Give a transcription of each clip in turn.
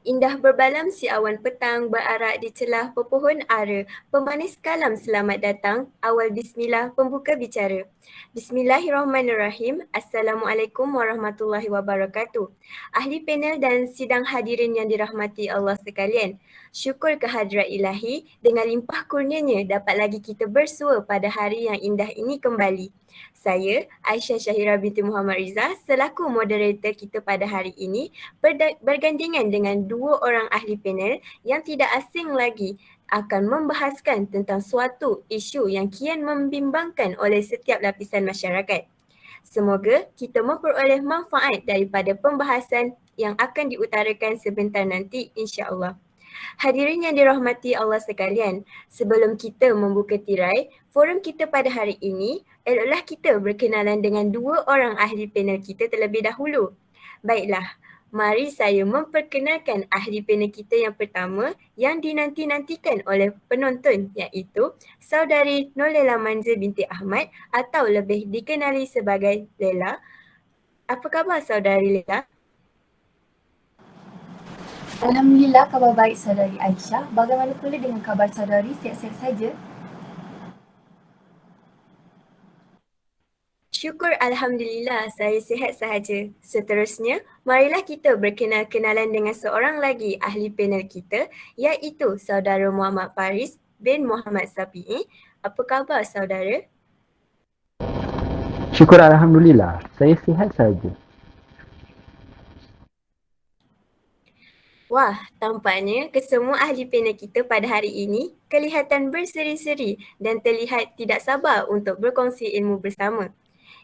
Indah berbalam si awan petang berarak di celah pepohon ara. Pemanis kalam selamat datang. Awal bismillah pembuka bicara. Bismillahirrahmanirrahim. Assalamualaikum warahmatullahi wabarakatuh. Ahli panel dan sidang hadirin yang dirahmati Allah sekalian. Syukur kehadrat ilahi dengan limpah kurnianya dapat lagi kita bersua pada hari yang indah ini kembali. Saya, Aisyah Syahira binti Muhammad Rizah, selaku moderator kita pada hari ini bergandingan dengan dua orang ahli panel yang tidak asing lagi akan membahaskan tentang suatu isu yang kian membimbangkan oleh setiap lapisan masyarakat. Semoga kita memperoleh manfaat daripada pembahasan yang akan diutarakan sebentar nanti insya-Allah. Hadirin yang dirahmati Allah sekalian, sebelum kita membuka tirai, forum kita pada hari ini, eloklah kita berkenalan dengan dua orang ahli panel kita terlebih dahulu. Baiklah, mari saya memperkenalkan ahli panel kita yang pertama yang dinanti-nantikan oleh penonton iaitu Saudari Nolela Manzil binti Ahmad atau lebih dikenali sebagai Lela. Apa khabar Saudari Lela? Alhamdulillah, khabar baik saudari Aisyah. Bagaimana pula dengan khabar saudari? Sihat-sihat saja? Syukur Alhamdulillah saya sihat sahaja. Seterusnya, marilah kita berkenal-kenalan dengan seorang lagi ahli panel kita iaitu Saudara Muhammad Faris bin Muhammad Safi'i. Apa khabar saudara? Syukur Alhamdulillah, saya sihat saja. Wah, tampaknya kesemua ahli panel kita pada hari ini kelihatan berseri-seri dan terlihat tidak sabar untuk berkongsi ilmu bersama.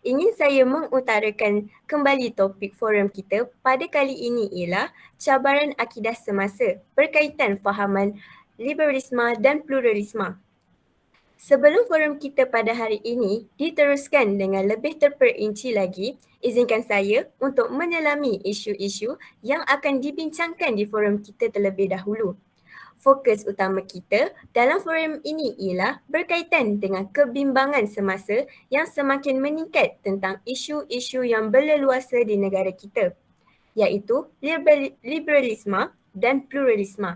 Ingin saya mengutarakan kembali topik forum kita pada kali ini ialah cabaran akidah semasa berkaitan fahaman liberalisme dan pluralisme. Sebelum forum kita pada hari ini diteruskan dengan lebih terperinci lagi, izinkan saya untuk menyelami isu-isu yang akan dibincangkan di forum kita terlebih dahulu. Fokus utama kita dalam forum ini ialah berkaitan dengan kebimbangan semasa yang semakin meningkat tentang isu-isu yang berleluasa di negara kita, iaitu liberalisme dan pluralisme.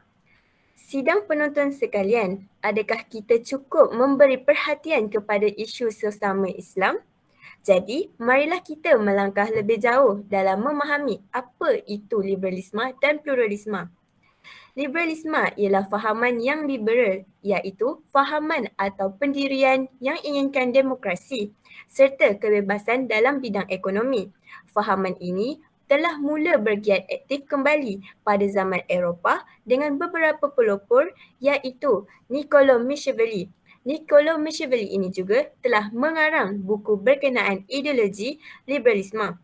Sidang penonton sekalian, adakah kita cukup memberi perhatian kepada isu sesama Islam? Jadi, marilah kita melangkah lebih jauh dalam memahami apa itu liberalisme dan pluralisme. Liberalisme ialah fahaman yang liberal, iaitu fahaman atau pendirian yang inginkan demokrasi serta kebebasan dalam bidang ekonomi. Fahaman ini telah mula bergiat aktif kembali pada zaman Eropah dengan beberapa pelopor iaitu Niccolo Machiavelli. Niccolo Machiavelli ini juga telah mengarang buku berkenaan ideologi liberalisme.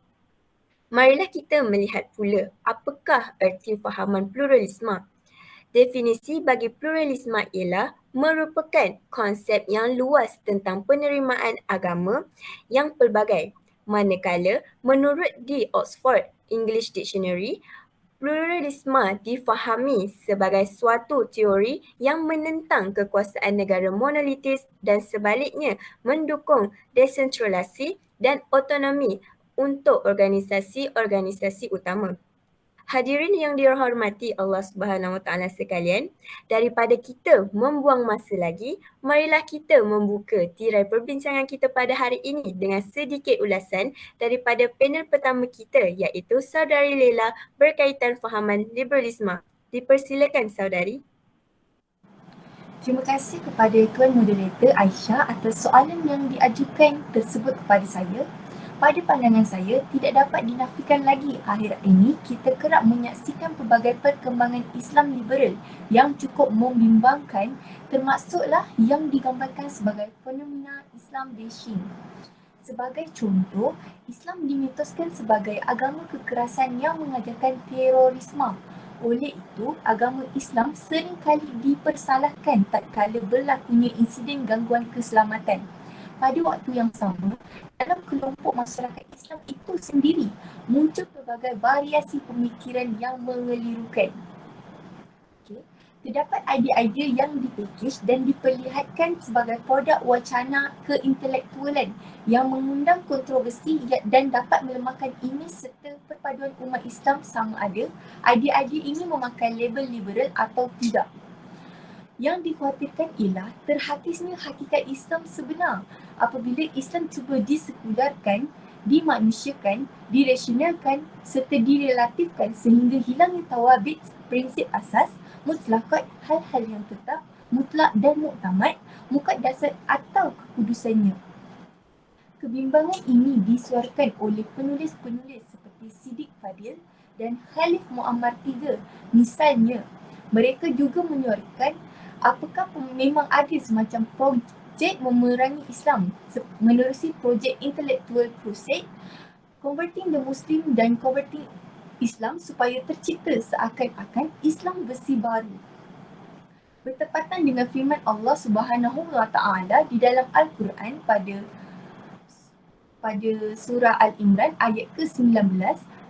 Marilah kita melihat pula apakah erti fahaman pluralisme. Definisi bagi pluralisme ialah merupakan konsep yang luas tentang penerimaan agama yang pelbagai. Manakala menurut di Oxford English Dictionary, pluralisme difahami sebagai suatu teori yang menentang kekuasaan negara monolitis dan sebaliknya mendukung desentralisasi dan autonomi untuk organisasi-organisasi utama. Hadirin yang dihormati Allah Subhanahu Wa Taala sekalian, daripada kita membuang masa lagi, marilah kita membuka tirai perbincangan kita pada hari ini dengan sedikit ulasan daripada panel pertama kita iaitu Saudari Lela berkaitan fahaman liberalisme. Dipersilakan saudari. Terima kasih kepada Tuan Moderator Aisyah atas soalan yang diajukan tersebut kepada saya. Pada pandangan saya, tidak dapat dinafikan lagi akhir ini kita kerap menyaksikan pelbagai perkembangan Islam liberal yang cukup membimbangkan, termasuklah yang digambarkan sebagai fenomena Islam bashing. Sebagai contoh, Islam dimitoskan sebagai agama kekerasan yang mengajarkan terorisme. Oleh itu, agama Islam seringkali dipersalahkan tatkala berlakunya insiden gangguan keselamatan. Pada waktu yang sama, dalam kelompok masyarakat Islam itu sendiri muncul pelbagai variasi pemikiran yang mengelirukan. Okay. Terdapat idea-idea yang dipakej dan diperlihatkan sebagai produk wacana keintelektualan yang mengundang kontroversi dan dapat melemahkan imej serta perpaduan umat Islam sama ada idea-idea ini memakai label liberal atau tidak. Yang dikhawatirkan ialah terhakisnya hakikat Islam sebenar apabila Islam cuba disekularkan, dimanusiakan, dirasionalkan serta direlatifkan sehingga hilangnya tawabit, prinsip asas, mutlakat, hal-hal yang tetap, mutlak dan muktamad, mukaddas atau kekudusannya. Kebimbangan ini disuarakan oleh penulis-penulis seperti Siddiq Fadil dan Khalif Muammar III. Misalnya, mereka juga menyuarakan apakah memang ada semacam projek memerangi Islam menerusi projek intellectual crusade, converting the Muslim dan converting Islam supaya tercipta seakan-akan Islam versi baru. Bertepatan dengan firman Allah Subhanahu wa Ta'ala di dalam Al-Quran pada surah Al-Imran ayat ke-19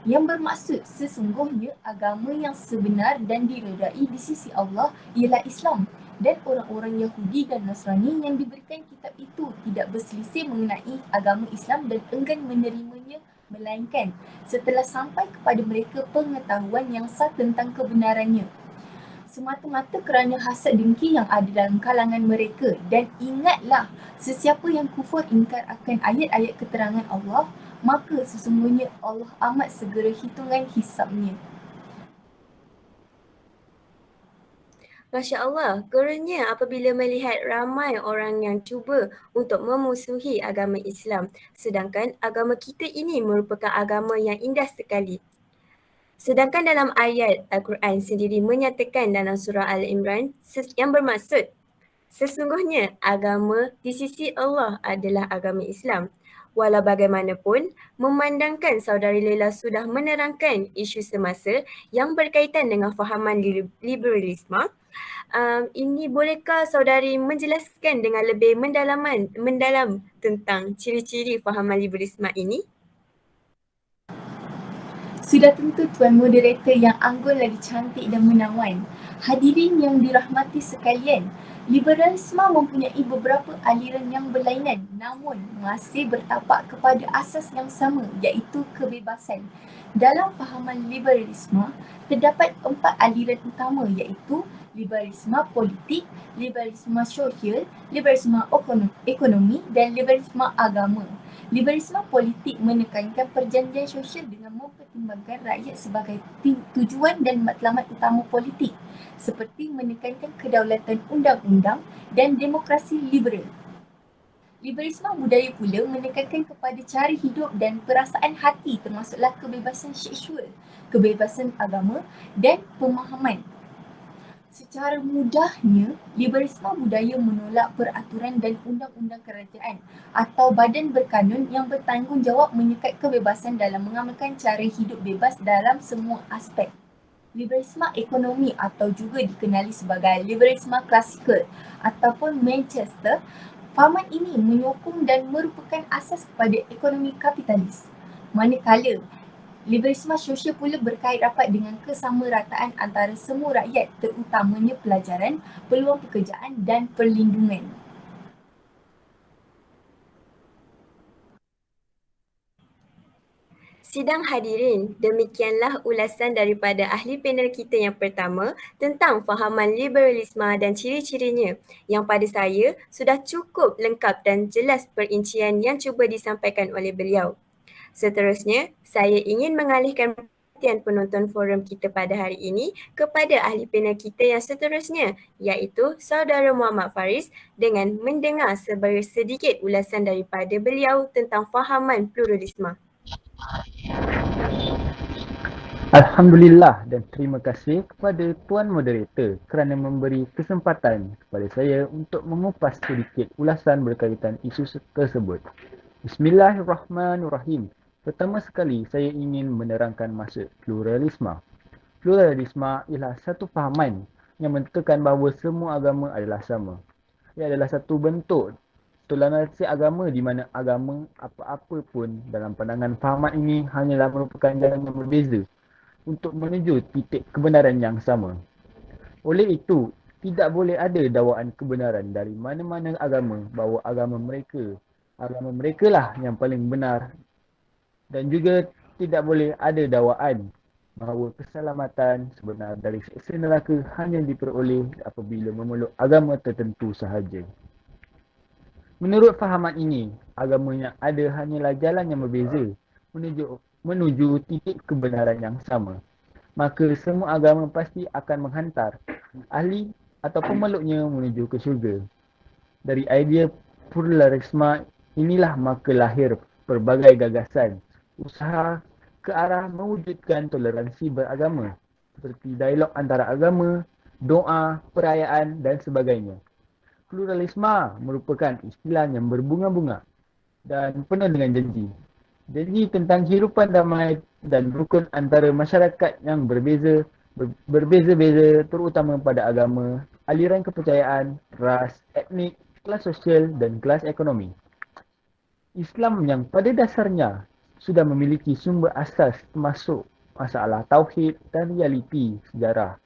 yang bermaksud sesungguhnya agama yang sebenar dan diredai di sisi Allah ialah Islam dan orang-orang Yahudi dan Nasrani yang diberikan kitab itu tidak berselisih mengenai agama Islam dan enggan menerimanya melainkan setelah sampai kepada mereka pengetahuan yang sah tentang kebenarannya. Semata-mata kerana hasad dengki yang ada dalam kalangan mereka. Dan ingatlah, sesiapa yang kufur ingkar akan ayat-ayat keterangan Allah, maka sesungguhnya Allah amat segera hitungan hisabnya. Masya Allah, kerana apabila melihat ramai orang yang cuba untuk memusuhi agama Islam, sedangkan agama kita ini merupakan agama yang indah sekali. Sedangkan dalam ayat Al-Quran sendiri menyatakan dalam surah Al-Imran yang bermaksud, sesungguhnya agama di sisi Allah adalah agama Islam. Walau bagaimanapun, memandangkan saudari Laila sudah menerangkan isu semasa yang berkaitan dengan fahaman liberalisme, ini bolehkah saudari menjelaskan dengan lebih mendalam tentang ciri-ciri fahaman liberalisme ini? Sudah tentu Tuan Moderator yang anggun lagi cantik dan menawan. Hadirin yang dirahmati sekalian, liberalisme mempunyai beberapa aliran yang berlainan namun masih bertapak kepada asas yang sama iaitu kebebasan. Dalam fahaman liberalisme, terdapat 4 aliran utama iaitu liberalisme politik, liberalisme sosial, liberalisme ekonomi dan liberalisme agama. Liberalisme politik menekankan perjanjian sosial dengan mempertimbangkan rakyat sebagai tujuan dan matlamat utama politik, seperti menekankan kedaulatan undang-undang dan demokrasi liberal. Liberalisme budaya pula menekankan kepada cara hidup dan perasaan hati termasuklah kebebasan seksual, kebebasan agama dan pemahaman. Secara mudahnya, liberalisme budaya menolak peraturan dan undang-undang kerajaan atau badan berkanun yang bertanggungjawab menyekat kebebasan dalam mengamalkan cara hidup bebas dalam semua aspek. Liberalisme ekonomi atau juga dikenali sebagai liberalisme klasikal ataupun Manchester, fahaman ini menyokong dan merupakan asas kepada ekonomi kapitalis. Manakala liberalisme sosial pula berkait rapat dengan kesamarataan antara semua rakyat terutamanya pelajaran, peluang pekerjaan dan perlindungan. Sidang hadirin, demikianlah ulasan daripada ahli panel kita yang pertama tentang fahaman liberalisme dan ciri-cirinya yang pada saya sudah cukup lengkap dan jelas perincian yang cuba disampaikan oleh beliau. Seterusnya, saya ingin mengalihkan perhatian penonton forum kita pada hari ini kepada ahli panel kita yang seterusnya iaitu Saudara Muhammad Faris dengan mendengar sedikit ulasan daripada beliau tentang fahaman pluralisme. Alhamdulillah dan terima kasih kepada Tuan Moderator kerana memberi kesempatan kepada saya untuk mengupas sedikit ulasan berkaitan isu tersebut. Bismillahirrahmanirrahim. Pertama sekali, saya ingin menerangkan maksud pluralisme. Pluralisme ialah satu fahaman yang menentukan bahawa semua agama adalah sama. Ia adalah satu bentuk toleransi agama di mana agama apa-apa pun dalam pandangan fahaman ini hanyalah merupakan jalan yang berbeza untuk menuju titik kebenaran yang sama. Oleh itu, tidak boleh ada dakwaan kebenaran dari mana-mana agama bahawa agama mereka lah yang paling benar, dan juga tidak boleh ada dakwaan bahawa keselamatan sebenar dari siksa neraka hanya diperoleh apabila memeluk agama tertentu sahaja. Menurut fahaman ini, agama yang ada hanyalah jalan yang berbeza menuju titik kebenaran yang sama. Maka semua agama pasti akan menghantar ahli atau pemeluknya menuju ke syurga. Dari idea pluralisme inilah maka lahir pelbagai gagasan, usaha ke arah mewujudkan toleransi beragama, seperti dialog antara agama, doa, perayaan dan sebagainya. Pluralisme merupakan istilah yang berbunga-bunga dan penuh dengan janji. Janji tentang kehidupan damai dan rukun antara masyarakat yang berbeza-beza terutama pada agama, aliran kepercayaan, ras, etnik, kelas sosial dan kelas ekonomi. Islam yang pada dasarnya sudah memiliki sumber asas termasuk masalah tauhid dan realiti sejarah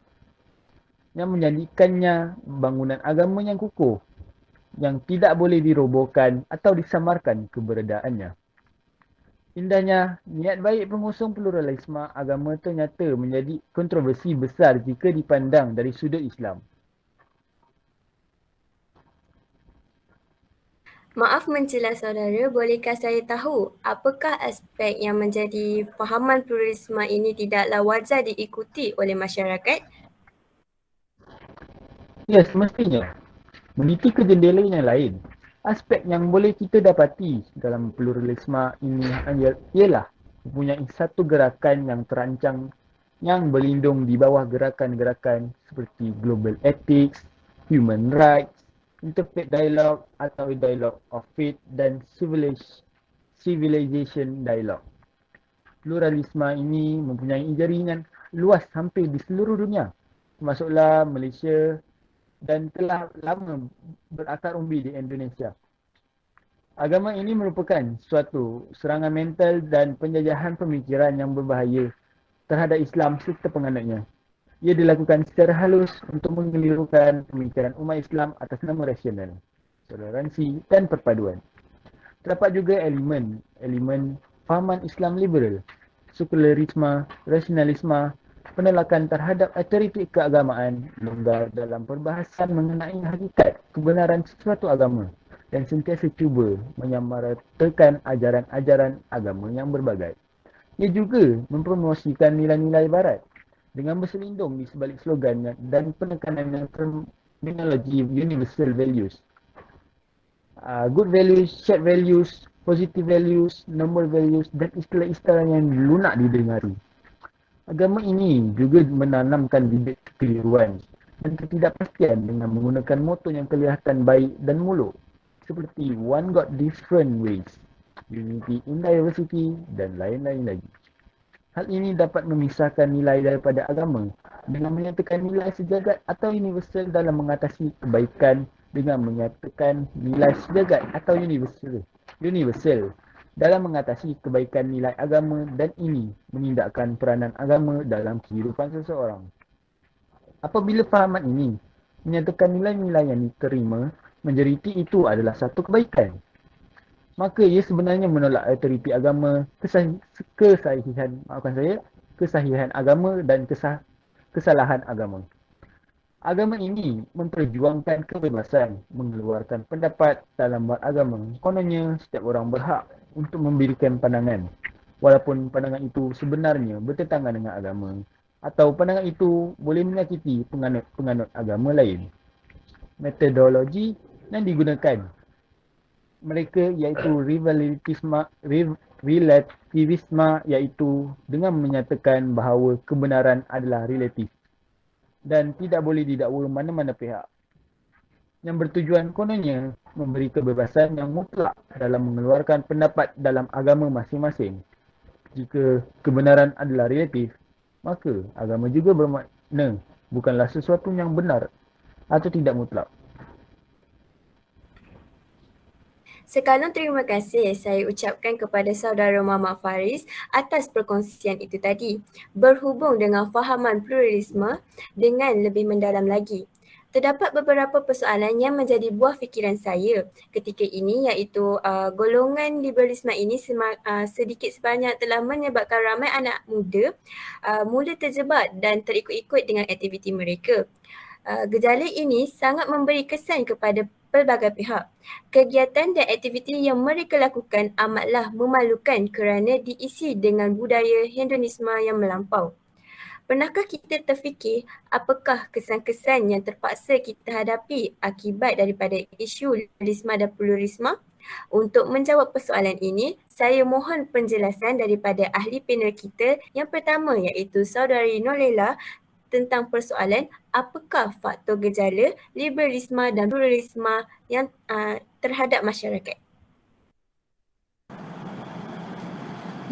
yang menjadikannya bangunan agama yang kukuh, yang tidak boleh dirobohkan atau disamarkan keberadaannya. Indahnya, niat baik pengusung pluralisme agama ternyata menjadi kontroversi besar jika dipandang dari sudut Islam. Maaf mencela saudara, bolehkah saya tahu apakah aspek yang menjadi fahaman pluralisme ini tidaklah wajar diikuti oleh masyarakat? Ya, semestinya. Meniti ke jendela yang lain, aspek yang boleh kita dapati dalam pluralisme ini ialah mempunyai satu gerakan yang terancang yang berlindung di bawah gerakan-gerakan seperti global ethics, human rights, interfaith dialogue atau dialogue of faith dan civilization dialogue. Pluralisme ini mempunyai jaringan luas hampir di seluruh dunia, termasuklah Malaysia, dan telah lama berakar umbi di Indonesia. Agama ini merupakan suatu serangan mental dan penjajahan pemikiran yang berbahaya terhadap Islam serta penganutnya. Ia dilakukan secara halus untuk mengelirukan pemikiran umat Islam atas nama rasional, toleransi dan perpaduan. Terdapat juga elemen fahaman Islam liberal, sekularisme, rasionalisme, penolakan terhadap otoriti keagamaan, longgar dalam perbahasan mengenai hakikat kebenaran sesuatu agama dan sentiasa cuba menyamaratakan ajaran-ajaran agama yang berbagai. Ia juga mempromosikan nilai-nilai barat dengan berselindung di sebalik slogan dan penekanan yang terminologi universal values. Good values, shared values, positive values, normal values dan istilah-istilah yang lunak didengari. Agama ini juga menanamkan bibit kekeliruan dan ketidakpastian dengan menggunakan moto yang kelihatan baik dan muluk seperti one got different ways, unity in diversity dan lain-lain lagi. Hal ini dapat memisahkan nilai daripada agama dengan menyatakan nilai sejagat atau universal dalam mengatasi kebaikan dengan menyatakan nilai sejagat atau universal dalam mengatasi kebaikan nilai agama, dan ini menindakkan peranan agama dalam kehidupan seseorang. Apabila fahaman ini menyatakan nilai-nilai yang diterima majoriti itu adalah satu kebaikan, maka ia sebenarnya menolak otoriti agama, kesahihan agama dan kesalahan agama. Agama ini memperjuangkan kebebasan mengeluarkan pendapat dalam beragama. Kononnya setiap orang berhak untuk memberikan pandangan, walaupun pandangan itu sebenarnya bertentangan dengan agama atau pandangan itu boleh menyakiti penganut agama lain. Metodologi yang digunakan mereka iaitu relativisme, iaitu dengan menyatakan bahawa kebenaran adalah relatif dan tidak boleh didakwa mana-mana pihak, yang bertujuan kononnya memberi kebebasan yang mutlak dalam mengeluarkan pendapat dalam agama masing-masing. Jika kebenaran adalah relatif, maka agama juga bermakna bukanlah sesuatu yang benar atau tidak mutlak. Sekalon terima kasih saya ucapkan kepada saudara Muhammad Faris atas perkongsian itu tadi, berhubung dengan fahaman pluralisme dengan lebih mendalam lagi. Terdapat beberapa persoalan yang menjadi buah fikiran saya ketika ini, iaitu golongan liberalisme ini sedikit sebanyak telah menyebabkan ramai anak muda mula terjebak dan terikut-ikut dengan aktiviti mereka. Gejala ini sangat memberi kesan kepada pelbagai pihak. Kegiatan dan aktiviti yang mereka lakukan amatlah memalukan kerana diisi dengan budaya hedonisme yang melampau. Pernahkah kita terfikir apakah kesan-kesan yang terpaksa kita hadapi akibat daripada isu liberalisme dan pluralisme? Untuk menjawab persoalan ini, saya mohon penjelasan daripada ahli panel kita yang pertama, iaitu saudari Nolela, tentang persoalan apakah faktor gejala liberalisme dan pluralisme yang terhadap masyarakat.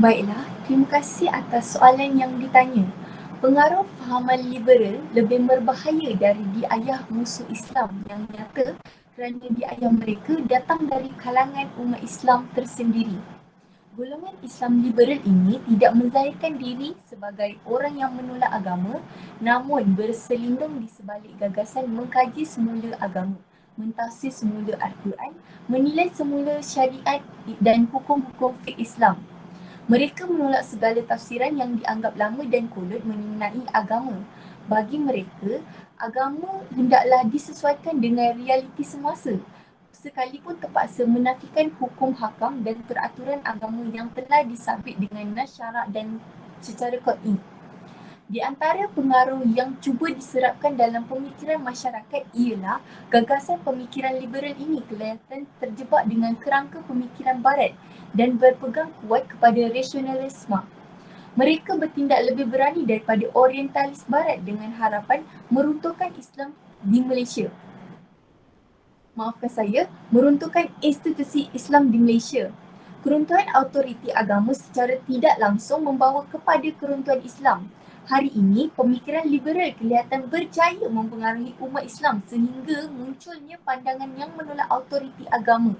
Baiklah, terima kasih atas soalan yang ditanya. Pengaruh fahaman liberal lebih berbahaya dari diayah musuh Islam yang nyata kerana diayah mereka datang dari kalangan umat Islam tersendiri. Golongan Islam liberal ini tidak menzahirkan diri sebagai orang yang menolak agama, namun berselindung di sebalik gagasan mengkaji semula agama, mentafsir semula Al-Quran, menilai semula syariat dan hukum-hukum fiqh Islam. Mereka menolak segala tafsiran yang dianggap lama dan kolot mengenai agama. Bagi mereka, agama hendaklah disesuaikan dengan realiti semasa, sekalipun terpaksa menafikan hukum hakam dan peraturan agama yang telah disabit dengan nas syarak dan secara qat'i. Di antara pengaruh yang cuba diserapkan dalam pemikiran masyarakat ialah gagasan pemikiran liberal ini kelihatan terjebak dengan kerangka pemikiran barat dan berpegang kuat kepada rasionalisme. Mereka bertindak lebih berani daripada orientalis barat dengan harapan meruntuhkan Islam di Malaysia. Meruntuhkan institusi Islam di Malaysia. Keruntuhan autoriti agama secara tidak langsung membawa kepada keruntuhan Islam. Hari ini, pemikiran liberal kelihatan berjaya mempengaruhi umat Islam sehingga munculnya pandangan yang menolak autoriti agama,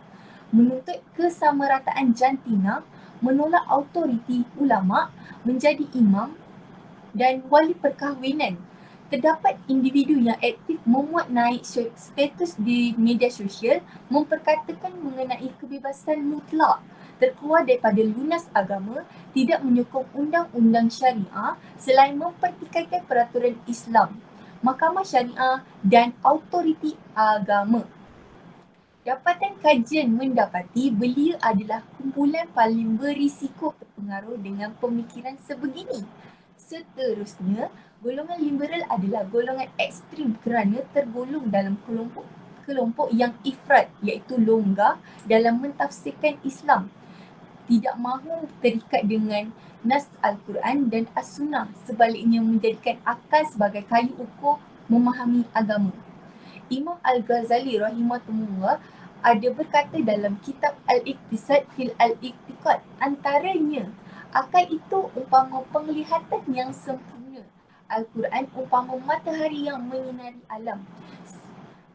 menuntut kesamarataan jantina, menolak autoriti ulama, menjadi imam dan wali perkahwinan. Terdapat individu yang aktif memuat naik status di media sosial, memperkatakan mengenai kebebasan mutlak, terkeluar daripada lunas agama, tidak menyokong undang-undang syariah selain mempertikaikan peraturan Islam, mahkamah syariah dan autoriti agama. Dapatan kajian mendapati belia adalah kumpulan paling berisiko terpengaruh dengan pemikiran sebegini. Seterusnya, golongan liberal adalah golongan ekstrim kerana tergolong dalam kelompok yang ifrat, iaitu longgar dalam mentafsirkan Islam. Tidak mahu terikat dengan nas Al-Quran dan As-Sunnah, sebaliknya menjadikan akal sebagai kayu ukur memahami agama. Imam Al-Ghazali rahimahullah ada berkata dalam kitab Al-Iqtisad fil Al-Iqtiqad, antaranya, akal itu umpama penglihatan yang sempurna. Al-Quran umpama matahari yang menyinari alam.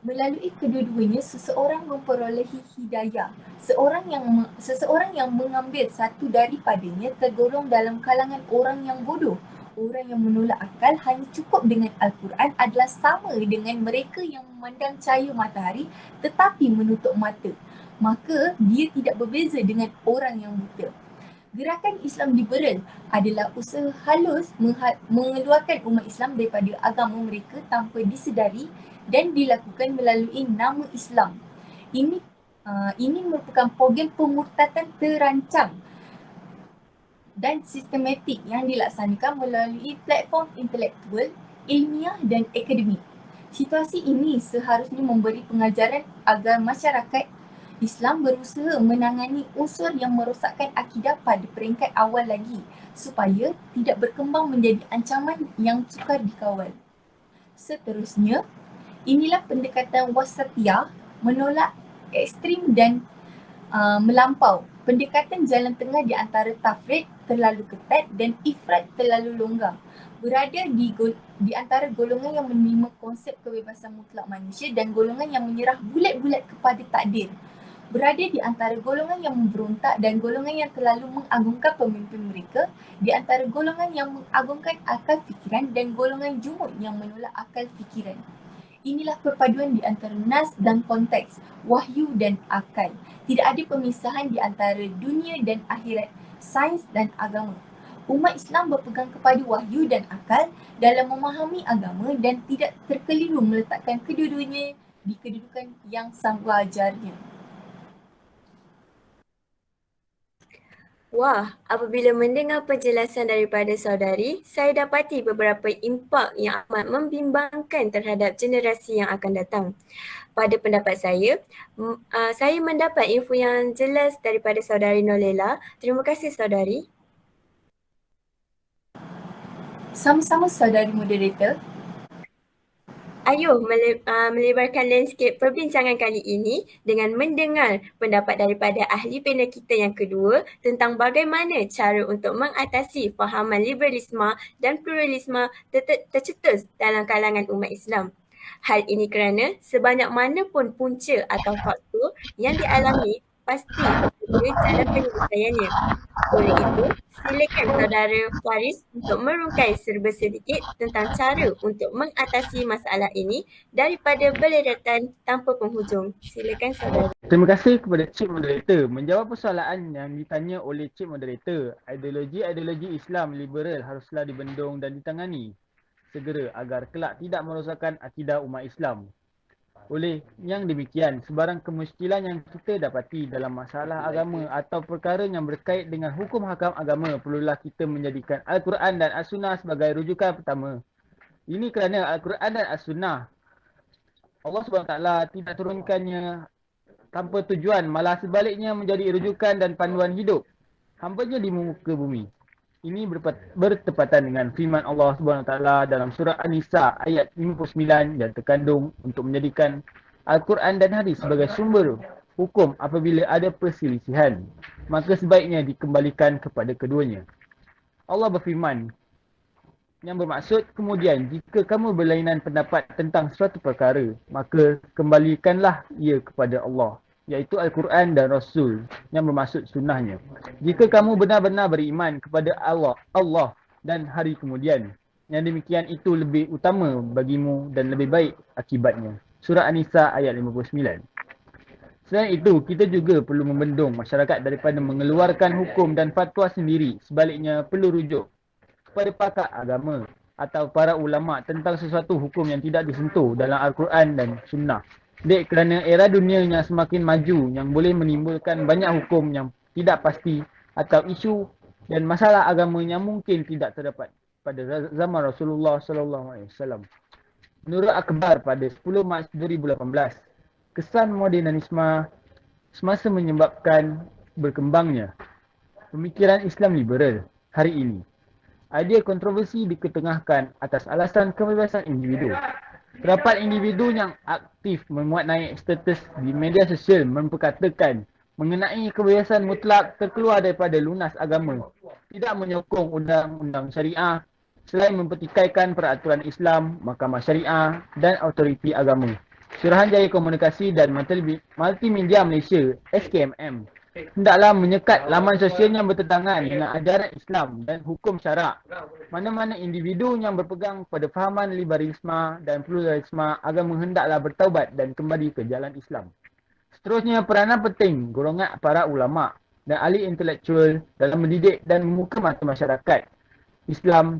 Melalui kedua-duanya, seseorang memperolehi hidayah. Seseorang yang mengambil satu daripadanya tergolong dalam kalangan orang yang bodoh. Orang yang menolak akal hanya cukup dengan Al-Quran adalah sama dengan mereka yang memandang cahaya matahari tetapi menutup mata. Maka dia tidak berbeza dengan orang yang buta. Gerakan Islam liberal adalah usaha halus mengeluarkan umat Islam daripada agama mereka tanpa disedari dan dilakukan melalui nama Islam. Ini merupakan program pemurtadan terancang dan sistematik yang dilaksanakan melalui platform intelektual, ilmiah dan akademik. Situasi ini seharusnya memberi pengajaran agar masyarakat Islam berusaha menangani unsur yang merosakkan akidah pada peringkat awal lagi supaya tidak berkembang menjadi ancaman yang sukar dikawal. Seterusnya, inilah pendekatan wasatiyah, menolak ekstrim dan melampau. Pendekatan jalan tengah di antara tafrid terlalu ketat dan ifrat terlalu longgar. Berada di antara golongan yang menerima konsep kebebasan mutlak manusia dan golongan yang menyerah bulat-bulat kepada takdir. berada di antara golongan yang memberontak dan golongan yang terlalu mengagungkan pemimpin mereka, di antara golongan yang mengagungkan akal fikiran dan golongan jumud yang menolak akal fikiran. Inilah perpaduan di antara nas dan konteks, wahyu dan akal. Tidak ada pemisahan di antara dunia dan akhirat, sains dan agama. Umat Islam berpegang kepada wahyu dan akal dalam memahami agama dan tidak terkeliru meletakkan kedua-duanya di kedudukan yang sewajarnya. Wah, apabila mendengar penjelasan daripada saudari, saya dapati beberapa impak yang amat membimbangkan terhadap generasi yang akan datang. Pada pendapat saya mendapat info yang jelas daripada saudari Nolela. Terima kasih saudari. Sama-sama saudari moderator. Ayuh melebarkan landscape perbincangan kali ini dengan mendengar pendapat daripada ahli panel kita yang kedua tentang bagaimana cara untuk mengatasi fahaman liberalisme dan pluralisme tercetus dalam kalangan umat Islam. Hal ini kerana sebanyak mana pun punca atau faktor yang dialami pasti ada jalan penyelesaiannya. Oleh itu, silakan saudara Faris untuk merungkai serba sedikit tentang cara untuk mengatasi masalah ini daripada beleratan tanpa penghujung. Silakan saudara. Terima kasih kepada Cik Moderator. Menjawab persoalan yang ditanya oleh Cik Moderator, ideologi-ideologi Islam liberal haruslah dibendung dan ditangani segera agar kelak tidak merosakkan akidah umat Islam. Oleh yang demikian, sebarang kemusykilan yang kita dapati dalam masalah agama atau perkara yang berkait dengan hukum hakam agama perlulah kita menjadikan Al-Quran dan As-Sunnah sebagai rujukan pertama. Ini kerana Al-Quran dan As-Sunnah Allah SWT tidak turunkannya tanpa tujuan, malah sebaliknya menjadi rujukan dan panduan hidup hamba-Nya di muka bumi. Ini bertepatan dengan firman Allah SWT dalam surah An-Nisa ayat 59 yang terkandung untuk menjadikan Al-Quran dan hadis sebagai sumber hukum apabila ada perselisihan, maka sebaiknya dikembalikan kepada keduanya. Allah berfirman yang bermaksud, kemudian jika kamu berlainan pendapat tentang suatu perkara, maka kembalikanlah ia kepada Allah, iaitu Al-Quran dan Rasul yang bermaksud sunnahnya. Jika kamu benar-benar beriman kepada Allah dan hari kemudian, yang demikian itu lebih utama bagimu dan lebih baik akibatnya. Surah An-Nisa ayat 59. Selain itu, kita juga perlu membendung masyarakat daripada mengeluarkan hukum dan fatwa sendiri. Sebaliknya, perlu rujuk kepada pakar agama atau para ulama tentang sesuatu hukum yang tidak disentuh dalam Al-Quran dan Sunnah. Dek, kerana era dunia yang semakin maju yang boleh menimbulkan banyak hukum yang tidak pasti atau isu dan masalah agama yang mungkin tidak terdapat pada zaman Rasulullah SAW. Menurut akhbar pada 10 Mac 2018, kesan modernisme semasa menyebabkan berkembangnya pemikiran Islam liberal hari ini. Idea kontroversi diketengahkan atas alasan kebebasan individu. Terdapat individu yang aktif memuat naik status di media sosial memperkatakan mengenai kebebasan mutlak terkeluar daripada lunas agama, tidak menyokong undang-undang syariah selain mempertikaikan peraturan Islam, mahkamah syariah dan autoriti agama. Suruhanjaya Komunikasi dan Multimedia Malaysia (SKMM) hendaklah menyekat laman sosial yang bertentangan dengan ajaran Islam dan hukum syarak. Mana-mana individu yang berpegang pada fahaman liberalisme dan pluralisme agama hendaklah bertaubat dan kembali ke jalan Islam. Seterusnya, peranan penting golongan para ulama dan ahli intelektual dalam mendidik dan membuka mata masyarakat Islam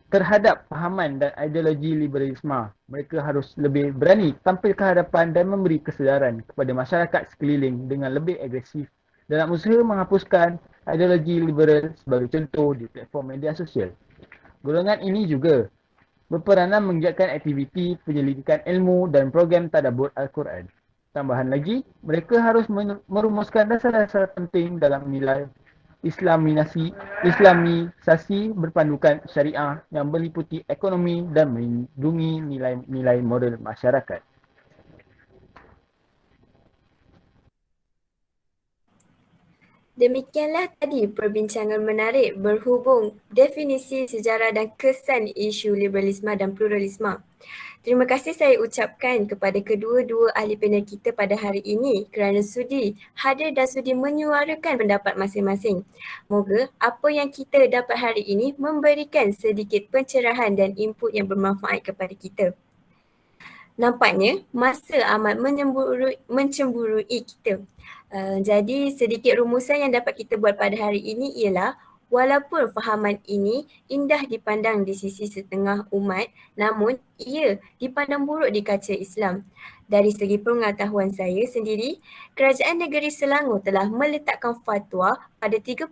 terhadap fahaman dan ideologi liberalisme. Mereka harus lebih berani tampil ke hadapan dan memberi kesedaran kepada masyarakat sekeliling dengan lebih agresif dalam usaha menghapuskan ideologi liberal sebagai contoh di platform media sosial. Golongan ini juga berperanan menggiatkan aktiviti penyelidikan ilmu dan program tadabbur Al-Quran. Tambahan lagi, mereka harus merumuskan dasar-dasar penting dalam nilai Islamisasi berpandukan syariah yang meliputi ekonomi dan melindungi nilai-nilai moral masyarakat. Demikianlah tadi perbincangan menarik berhubung definisi sejarah dan kesan isu liberalisme dan pluralisme. Terima kasih saya ucapkan kepada kedua-dua ahli panel kita pada hari ini kerana sudi hadir dan sudi menyuarakan pendapat masing-masing. Moga apa yang kita dapat hari ini memberikan sedikit pencerahan dan input yang bermanfaat kepada kita. Nampaknya masa amat mencemburui kita. Jadi sedikit rumusan yang dapat kita buat pada hari ini ialah walaupun fahaman ini indah dipandang di sisi setengah umat, namun ia dipandang buruk di kaca Islam. Dari segi pengetahuan saya sendiri, Kerajaan Negeri Selangor telah meletakkan fatwa pada 31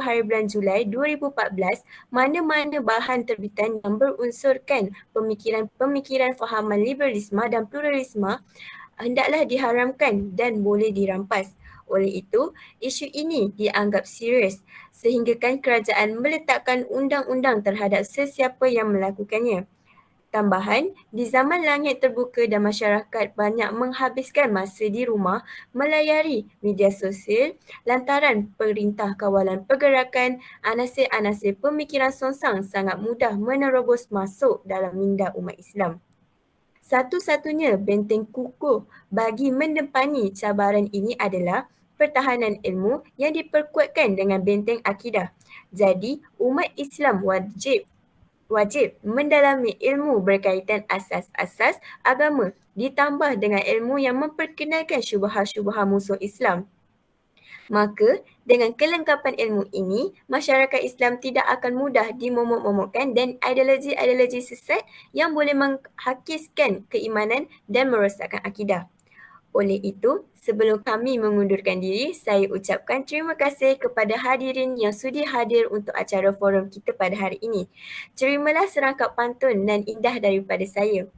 hari bulan Julai 2014 mana-mana bahan terbitan yang berunsurkan pemikiran fahaman liberalisme dan pluralisme hendaklah diharamkan dan boleh dirampas. Oleh itu, isu ini dianggap serius sehinggakan kerajaan meletakkan undang-undang terhadap sesiapa yang melakukannya. Tambahan, di zaman langit terbuka dan masyarakat banyak menghabiskan masa di rumah melayari media sosial lantaran Perintah Kawalan Pergerakan, anasir-anasir pemikiran songsang sangat mudah menerobos masuk dalam minda umat Islam. Satu-satunya benteng kukuh bagi mendepani cabaran ini adalah pertahanan ilmu yang diperkuatkan dengan benteng akidah. Jadi, umat Islam wajib mendalami ilmu berkaitan asas-asas agama ditambah dengan ilmu yang memperkenalkan syubhat-syubhat musuh Islam. Maka, dengan kelengkapan ilmu ini, masyarakat Islam tidak akan mudah dimomok-momokkan dan ideologi-ideologi sesat yang boleh menghakiskan keimanan dan merosakkan akidah. Oleh itu, sebelum kami mengundurkan diri, saya ucapkan terima kasih kepada hadirin yang sudi hadir untuk acara forum kita pada hari ini. Terimalah serangkap pantun dan indah daripada saya.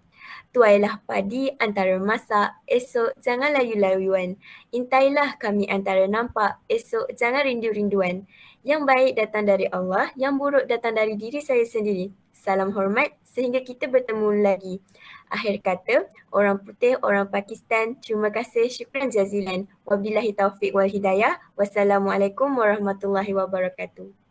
Tuailah padi antara masak, esok jangan layu-layuan. Intailah kami antara nampak, esok jangan rindu-rinduan. Yang baik datang dari Allah, yang buruk datang dari diri saya sendiri. Salam hormat sehingga kita bertemu lagi. Akhir kata, orang putih, orang Pakistan, terima kasih, syukran jazilan. Wabillahi taufiq wal hidayah. Wassalamualaikum warahmatullahi wabarakatuh.